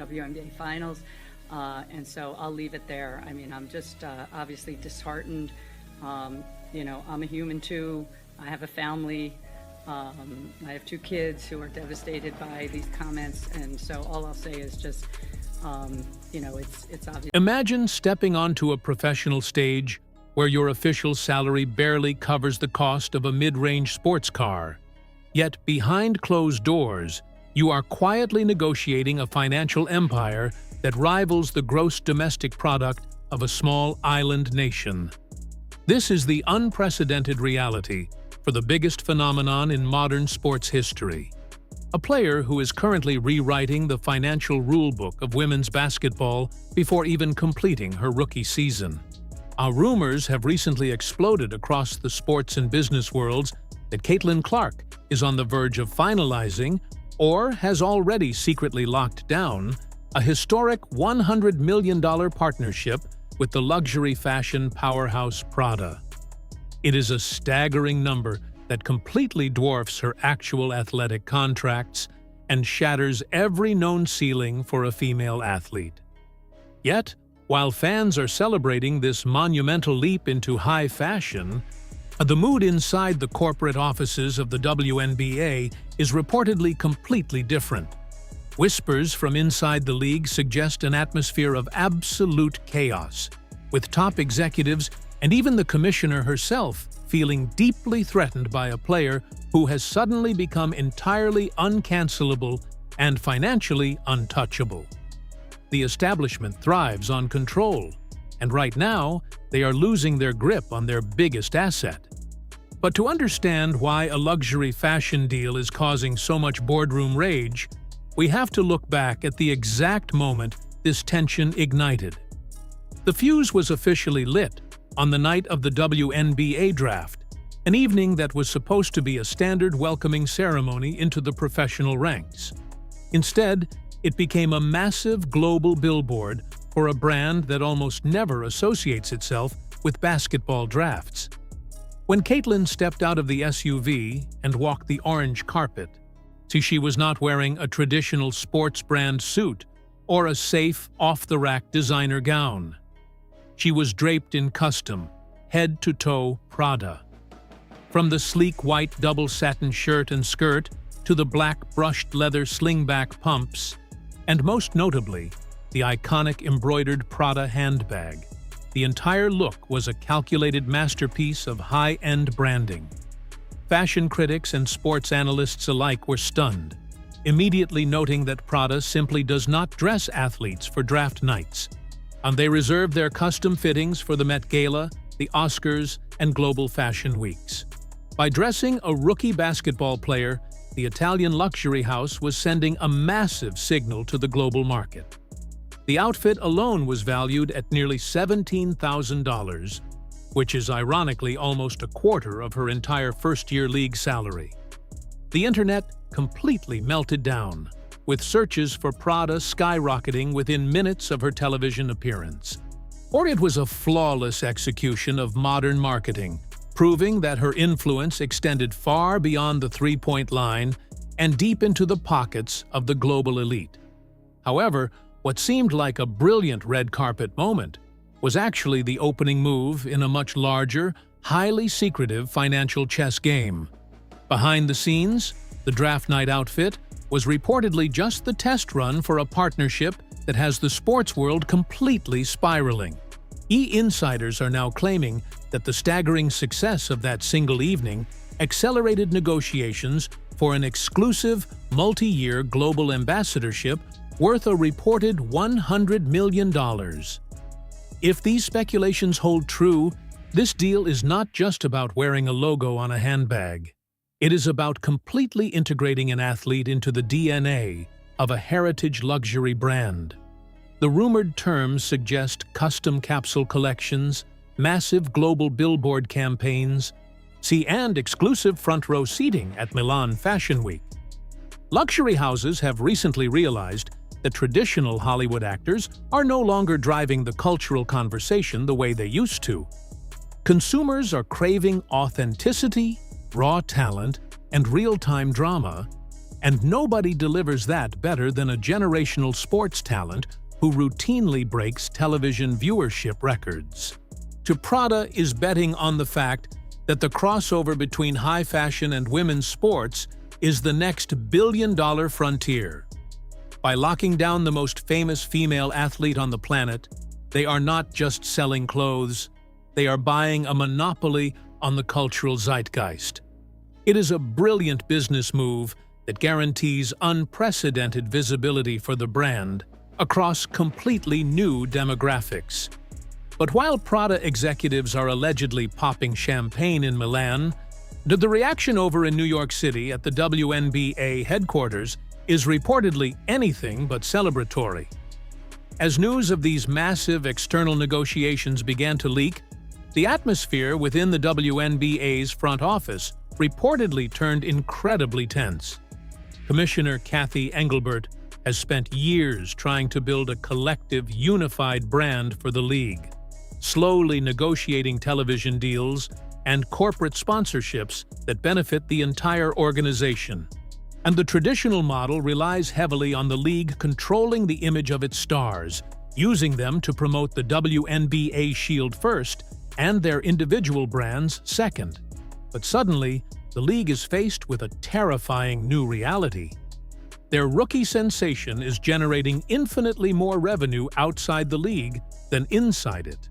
WNBA finals. And so I'll leave it there. I mean, I'm just obviously disheartened. You know, I'm a human too. I have a family. I have 2 kids who are devastated by these comments. And so all I'll say is just, you know, it's obvious. Imagine stepping onto a professional stage where your official salary barely covers the cost of a mid-range sports car. Yet behind closed doors, you are quietly negotiating a financial empire that rivals the gross domestic product of a small island nation. This is the unprecedented reality for the biggest phenomenon in modern sports history. A player who is currently rewriting the financial rulebook of women's basketball before even completing her rookie season. Rumors have recently exploded across the sports and business worlds that Caitlin Clark is on the verge of finalizing, or has already secretly locked down, a historic $100 million partnership with the luxury fashion powerhouse Prada. It is a staggering number that completely dwarfs her actual athletic contracts and shatters every known ceiling for a female athlete. Yet, while fans are celebrating this monumental leap into high fashion, the mood inside the corporate offices of the WNBA is reportedly completely different. Whispers from inside the league suggest an atmosphere of absolute chaos, with top executives and even the commissioner herself feeling deeply threatened by a player who has suddenly become entirely uncancelable and financially untouchable. The establishment thrives on control, and right now, they are losing their grip on their biggest asset. But to understand why a luxury fashion deal is causing so much boardroom rage, we have to look back at the exact moment this tension ignited. The fuse was officially lit on the night of the WNBA draft, an evening that was supposed to be a standard welcoming ceremony into the professional ranks. Instead, it became a massive global billboard for a brand that almost never associates itself with basketball drafts. When Caitlin stepped out of the SUV and walked the orange carpet, she was not wearing a traditional sports brand suit or a safe, off-the-rack designer gown. She was draped in custom, head-to-toe Prada. From the sleek white double satin shirt and skirt to the black brushed leather slingback pumps, and most notably, the iconic embroidered Prada handbag, the entire look was a calculated masterpiece of high-end branding. Fashion critics and sports analysts alike were stunned, immediately noting that Prada simply does not dress athletes for draft nights, and they reserve their custom fittings for the Met Gala, the Oscars, and global fashion weeks. By dressing a rookie basketball player, the Italian luxury house was sending a massive signal to the global market. The outfit alone was valued at nearly $17,000, which is ironically almost a quarter of her entire first-year league salary. The internet completely melted down, with searches for Prada skyrocketing within minutes of her television appearance. Or it was a flawless execution of modern marketing, proving that her influence extended far beyond the three-point line and deep into the pockets of the global elite. However, what seemed like a brilliant red carpet moment was actually the opening move in a much larger, highly secretive financial chess game. Behind the scenes, the draft night outfit was reportedly just the test run for a partnership that has the sports world completely spiraling. Insiders are now claiming that the staggering success of that single evening accelerated negotiations for an exclusive, multi-year global ambassadorship worth a reported $100 million. If these speculations hold true, this deal is not just about wearing a logo on a handbag. It is about completely integrating an athlete into the DNA of a heritage luxury brand. The rumored terms suggest custom capsule collections, massive global billboard campaigns, and exclusive front-row seating at Milan Fashion Week. Luxury houses have recently realized that traditional Hollywood actors are no longer driving the cultural conversation the way they used to. Consumers are craving authenticity, raw talent, and real-time drama, And nobody delivers that better than a generational sports talent who routinely breaks television viewership records. Prada is betting on the fact that the crossover between high fashion and women's sports is the next billion-dollar frontier. By locking down the most famous female athlete on the planet, they are not just selling clothes, they are buying a monopoly on the cultural zeitgeist. It is a brilliant business move that guarantees unprecedented visibility for the brand across completely new demographics. But while Prada executives are allegedly popping champagne in Milan, the reaction over in New York City at the WNBA headquarters is reportedly anything but celebratory. As news of these massive external negotiations began to leak, the atmosphere within the WNBA's front office reportedly turned incredibly tense. Commissioner Kathy Engelbert has spent years trying to build a collective, unified brand for the league, slowly negotiating television deals and corporate sponsorships that benefit the entire organization. And the traditional model relies heavily on the league controlling the image of its stars, using them to promote the WNBA Shield first and their individual brands second. But suddenly, the league is faced with a terrifying new reality. Their rookie sensation is generating infinitely more revenue outside the league than inside it.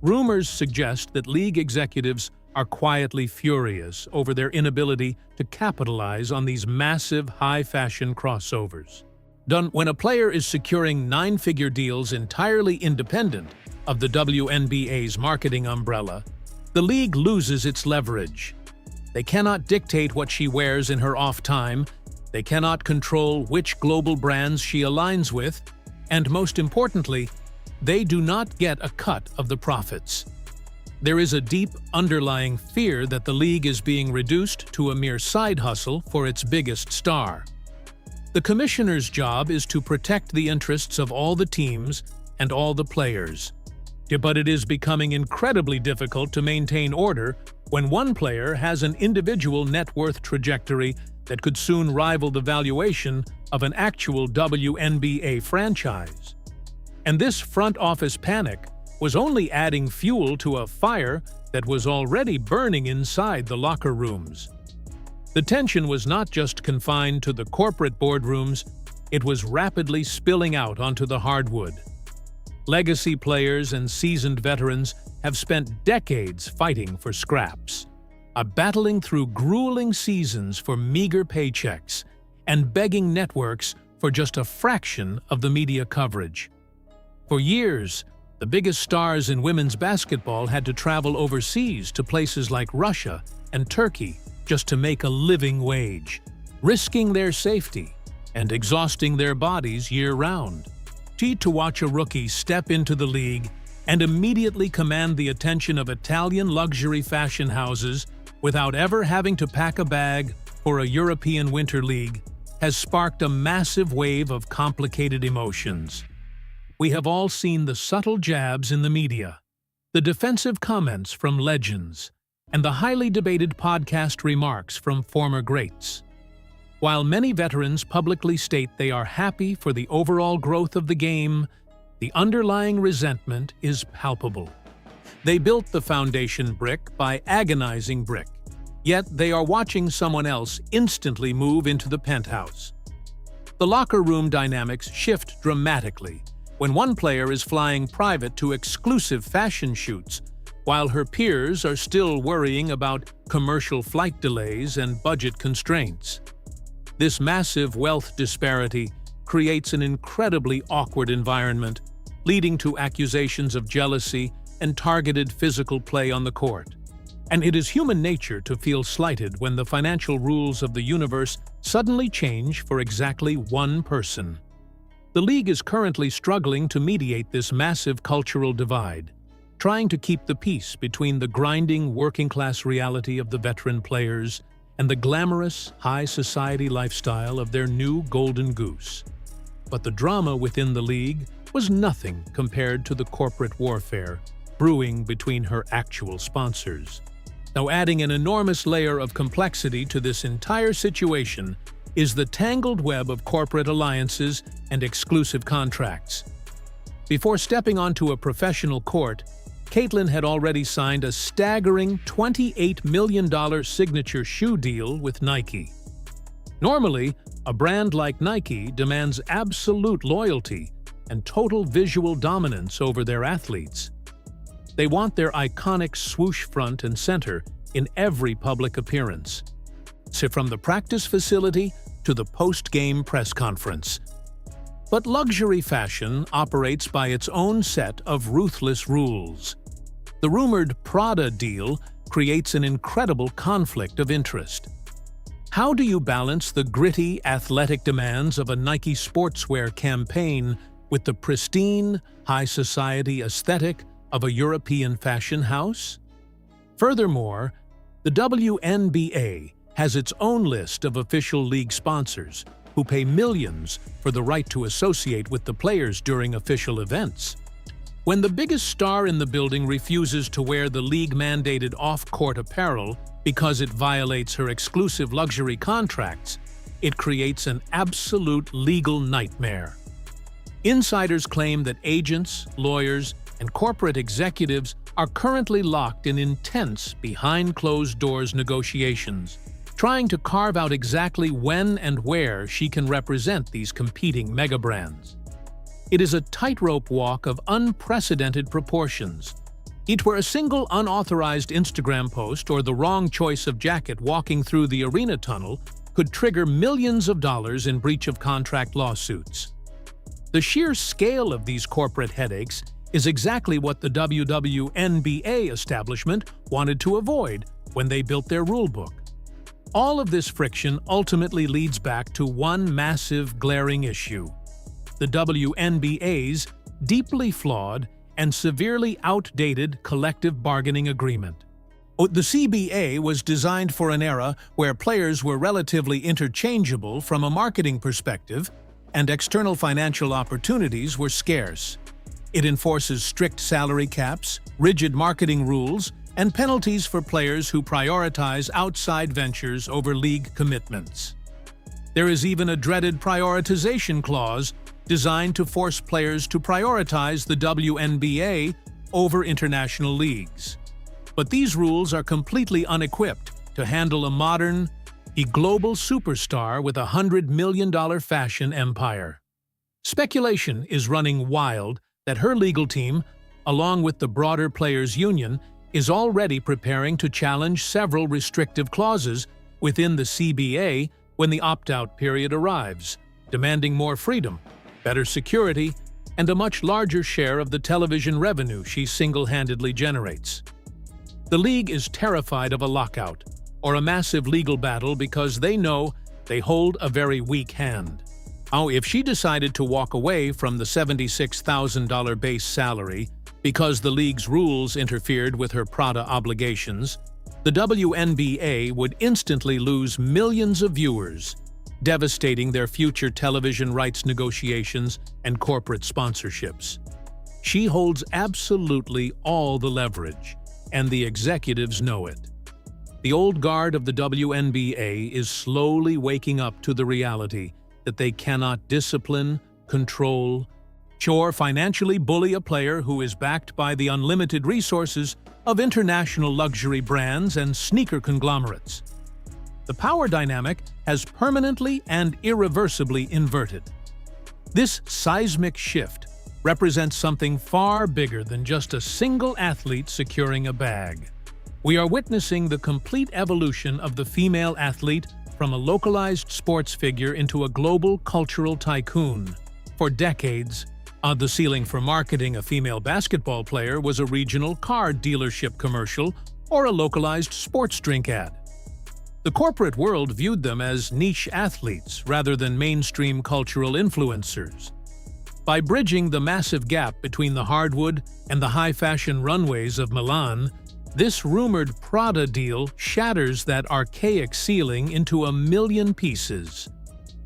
Rumors suggest that league executives are quietly furious over their inability to capitalize on these massive high-fashion crossovers. When a player is securing nine-figure deals entirely independent of the WNBA's marketing umbrella, the league loses its leverage. They cannot dictate what she wears in her off time, they cannot control which global brands she aligns with, and most importantly, they do not get a cut of the profits. There is a deep underlying fear that the league is being reduced to a mere side hustle for its biggest star. The commissioner's job is to protect the interests of all the teams and all the players. But it is becoming incredibly difficult to maintain order when one player has an individual net worth trajectory that could soon rival the valuation of an actual WNBA franchise. And this front office panic was only adding fuel to a fire that was already burning inside the locker rooms. The tension was not just confined to the corporate boardrooms, it was rapidly spilling out onto the hardwood. Legacy players and seasoned veterans have spent decades fighting for scraps, battling through grueling seasons for meager paychecks, and begging networks for just a fraction of the media coverage. For years, the biggest stars in women's basketball had to travel overseas to places like Russia and Turkey just to make a living wage, risking their safety and exhausting their bodies year-round. To watch a rookie step into the league and immediately command the attention of Italian luxury fashion houses without ever having to pack a bag for a European Winter League has sparked a massive wave of complicated emotions. We have all seen the subtle jabs in the media, the defensive comments from legends, and the highly debated podcast remarks from former greats. While many veterans publicly state they are happy for the overall growth of the game, the underlying resentment is palpable. They built the foundation brick by agonizing brick, yet they are watching someone else instantly move into the penthouse. The locker room dynamics shift dramatically when one player is flying private to exclusive fashion shoots, while her peers are still worrying about commercial flight delays and budget constraints. This massive wealth disparity creates an incredibly awkward environment, leading to accusations of jealousy and targeted physical play on the court. And it is human nature to feel slighted when the financial rules of the universe suddenly change for exactly one person. The league is currently struggling to mediate this massive cultural divide, trying to keep the peace between the grinding working-class reality of the veteran players and the glamorous, high-society lifestyle of their new golden goose. But the drama within the league was nothing compared to the corporate warfare brewing between her actual sponsors. Now, adding an enormous layer of complexity to this entire situation is the tangled web of corporate alliances and exclusive contracts. Before stepping onto a professional court, Caitlin had already signed a staggering $28 million signature shoe deal with Nike. Normally, a brand like Nike demands absolute loyalty and total visual dominance over their athletes. They want their iconic swoosh front and center in every public appearance, so from the practice facility to the post-game press conference. But luxury fashion operates by its own set of ruthless rules. The rumored Prada deal creates an incredible conflict of interest. How do you balance the gritty, athletic demands of a Nike sportswear campaign with the pristine, high-society aesthetic of a European fashion house? Furthermore, the WNBA has its own list of official league sponsors who pay millions for the right to associate with the players during official events. When the biggest star in the building refuses to wear the league-mandated off-court apparel because it violates her exclusive luxury contracts, it creates an absolute legal nightmare. Insiders claim that agents, lawyers, and corporate executives are currently locked in intense behind-closed-doors negotiations, trying to carve out exactly when and where she can represent these competing megabrands. It is a tightrope walk of unprecedented proportions. Where a single unauthorized Instagram post or the wrong choice of jacket walking through the arena tunnel could trigger millions of dollars in breach of contract lawsuits. The sheer scale of these corporate headaches is exactly what the WNBA establishment wanted to avoid when they built their rulebook. All of this friction ultimately leads back to one massive, glaring issue: the WNBA's deeply flawed and severely outdated collective bargaining agreement. The CBA was designed for an era where players were relatively interchangeable from a marketing perspective, and external financial opportunities were scarce. It enforces strict salary caps, rigid marketing rules, and penalties for players who prioritize outside ventures over league commitments. There is even a dreaded prioritization clause designed to force players to prioritize the WNBA over international leagues. But these rules are completely unequipped to handle a global superstar with a $100 million fashion empire. Speculation is running wild that her legal team, along with the broader players' union, is already preparing to challenge several restrictive clauses within the CBA when the opt-out period arrives, demanding more freedom, better security, and a much larger share of the television revenue she single-handedly generates. The league is terrified of a lockout or a massive legal battle because they know they hold a very weak hand. If she decided to walk away from the $76,000 base salary because the league's rules interfered with her Prada obligations, the WNBA would instantly lose millions of viewers, devastating their future television rights negotiations and corporate sponsorships. She holds absolutely all the leverage, and the executives know it. The old guard of the WNBA is slowly waking up to the reality that they cannot discipline, control, or financially bully a player who is backed by the unlimited resources of international luxury brands and sneaker conglomerates. The power dynamic has permanently and irreversibly inverted. This seismic shift represents something far bigger than just a single athlete securing a bag. We are witnessing the complete evolution of the female athlete from a localized sports figure into a global cultural tycoon. For decades, the ceiling for marketing a female basketball player was a regional car dealership commercial or a localized sports drink ad. The corporate world viewed them as niche athletes rather than mainstream cultural influencers. By bridging the massive gap between the hardwood and the high-fashion runways of Milan, this rumored Prada deal shatters that archaic ceiling into 1,000,000 pieces.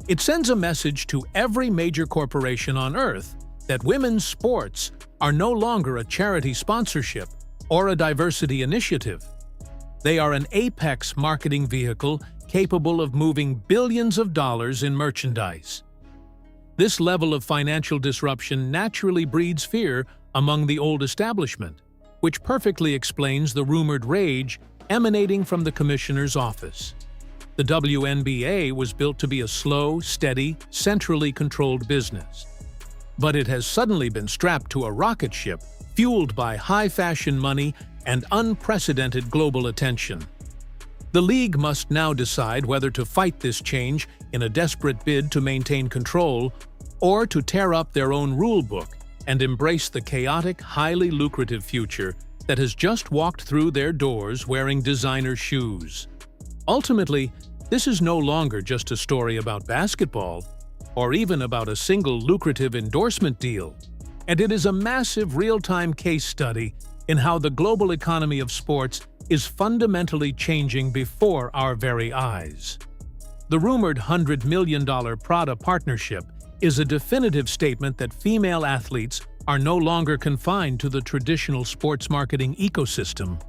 It sends a message to every major corporation on Earth that women's sports are no longer a charity sponsorship or a diversity initiative. They are an apex marketing vehicle capable of moving billions of dollars in merchandise. This level of financial disruption naturally breeds fear among the old establishment, which perfectly explains the rumored rage emanating from the commissioner's office. The WNBA was built to be a slow, steady, centrally controlled business. But it has suddenly been strapped to a rocket ship fueled by high-fashion money and unprecedented global attention. The league must now decide whether to fight this change in a desperate bid to maintain control or to tear up their own rulebook and embrace the chaotic, highly lucrative future that has just walked through their doors wearing designer shoes. Ultimately, this is no longer just a story about basketball or even about a single lucrative endorsement deal, and it is a massive real-time case study in how the global economy of sports is fundamentally changing before our very eyes. The rumored $100 million Prada partnership is a definitive statement that female athletes are no longer confined to the traditional sports marketing ecosystem.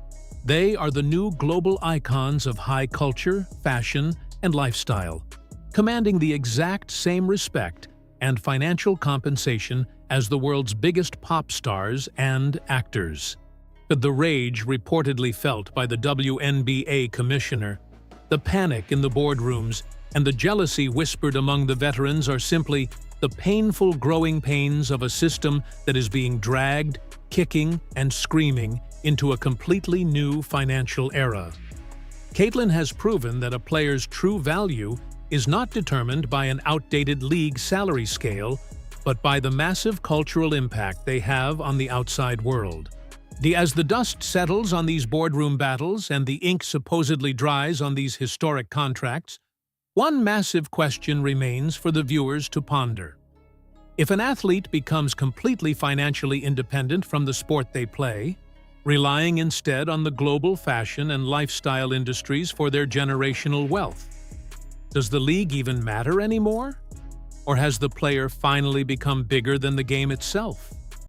They are the new global icons of high culture, fashion, and lifestyle, commanding the exact same respect and financial compensation as the world's biggest pop stars and actors. But the rage reportedly felt by the WNBA commissioner, the panic in the boardrooms, and the jealousy whispered among the veterans are simply the painful growing pains of a system that is being dragged, kicking, and screaming into a completely new financial era. Caitlin has proven that a player's true value is not determined by an outdated league salary scale, but by the massive cultural impact they have on the outside world. As the dust settles on these boardroom battles and the ink supposedly dries on these historic contracts, one massive question remains for the viewers to ponder. If an athlete becomes completely financially independent from the sport they play, relying instead on the global fashion and lifestyle industries for their generational wealth, does the league even matter anymore? Or has the player finally become bigger than the game itself?